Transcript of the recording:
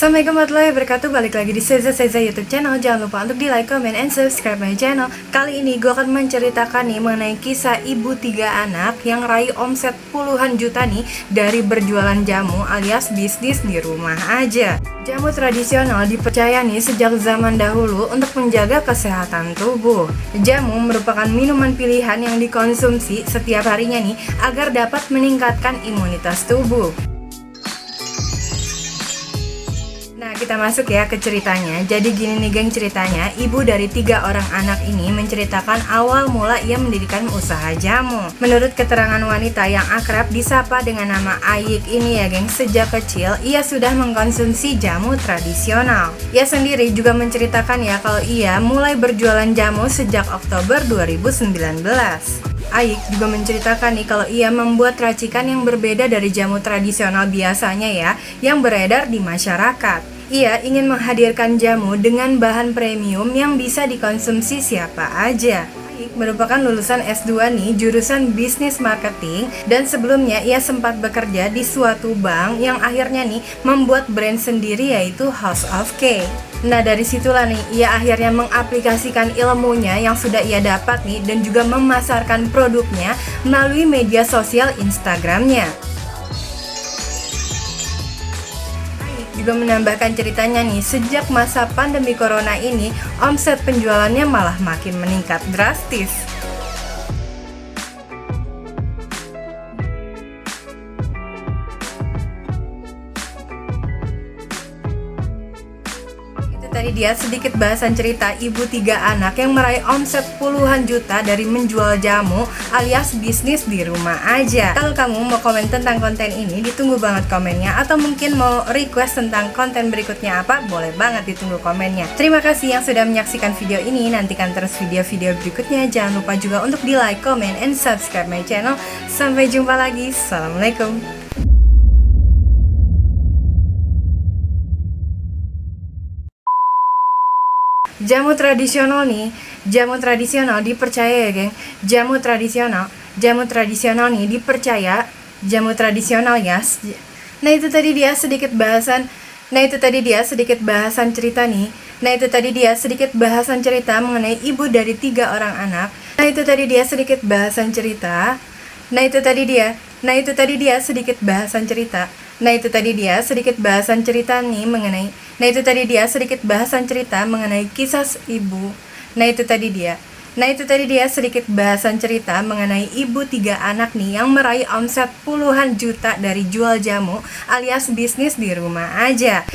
Assalamualaikum warahmatullahi wabarakatuh. Balik lagi di Seza YouTube channel. Jangan lupa untuk di like, comment, and subscribe my channel. Kali ini gue akan menceritakan nih mengenai kisah ibu 3 anak yang raih omset puluhan juta nih dari berjualan jamu alias bisnis di rumah aja. Jamu tradisional dipercaya nih sejak zaman dahulu untuk menjaga kesehatan tubuh. Jamu merupakan minuman pilihan yang dikonsumsi setiap harinya nih agar dapat meningkatkan imunitas tubuh. Nah, kita masuk ya ke ceritanya. Jadi gini nih geng ceritanya, ibu dari 3 orang anak ini menceritakan awal mula ia mendirikan usaha jamu. Menurut keterangan wanita yang akrab disapa dengan nama Ayik ini ya geng, sejak kecil ia sudah mengkonsumsi jamu tradisional. Ia sendiri juga menceritakan ya kalau ia mulai berjualan jamu sejak Oktober 2019. Ayik juga menceritakan nih kalau ia membuat racikan yang berbeda dari jamu tradisional biasanya ya, yang beredar di masyarakat. Ia ingin menghadirkan jamu dengan bahan premium yang bisa dikonsumsi siapa aja. Ayik merupakan lulusan S2 nih, jurusan bisnis marketing, dan sebelumnya ia sempat bekerja di suatu bank yang akhirnya nih membuat brand sendiri yaitu House of K. Nah dari situlah nih ia akhirnya mengaplikasikan ilmunya yang sudah ia dapat nih dan juga memasarkan produknya melalui media sosial Instagramnya. Ayik juga menambahkan ceritanya nih, sejak masa pandemi corona ini omset penjualannya malah makin meningkat drastis. Tadi dia sedikit bahasan cerita ibu 3 anak yang meraih omset puluhan juta dari menjual jamu alias bisnis di rumah aja. Kalau kamu mau komen tentang konten ini, ditunggu banget komennya. Atau mungkin mau request tentang konten berikutnya apa, boleh banget ditunggu komennya. Terima kasih yang sudah menyaksikan video ini. Nantikan terus video-video berikutnya. Jangan lupa juga untuk di like, comment, and subscribe my channel. Sampai jumpa lagi. Assalamualaikum. Jamu tradisional nih, jamu tradisional dipercaya ya geng. Jamu tradisional nih dipercaya, jamu tradisional ya. Nah itu tadi dia sedikit bahasan cerita nih. Nah itu tadi dia sedikit bahasan cerita mengenai ibu dari 3 orang anak. Nah itu tadi dia sedikit bahasan cerita. Nah itu tadi dia sedikit bahasan cerita. Nah itu tadi dia sedikit bahasan cerita nih mengenai. Nah itu tadi dia sedikit bahasan cerita mengenai kisah ibu. Nah itu tadi dia sedikit bahasan cerita mengenai ibu 3 anak nih yang meraih omset puluhan juta dari jual jamu alias bisnis di rumah aja.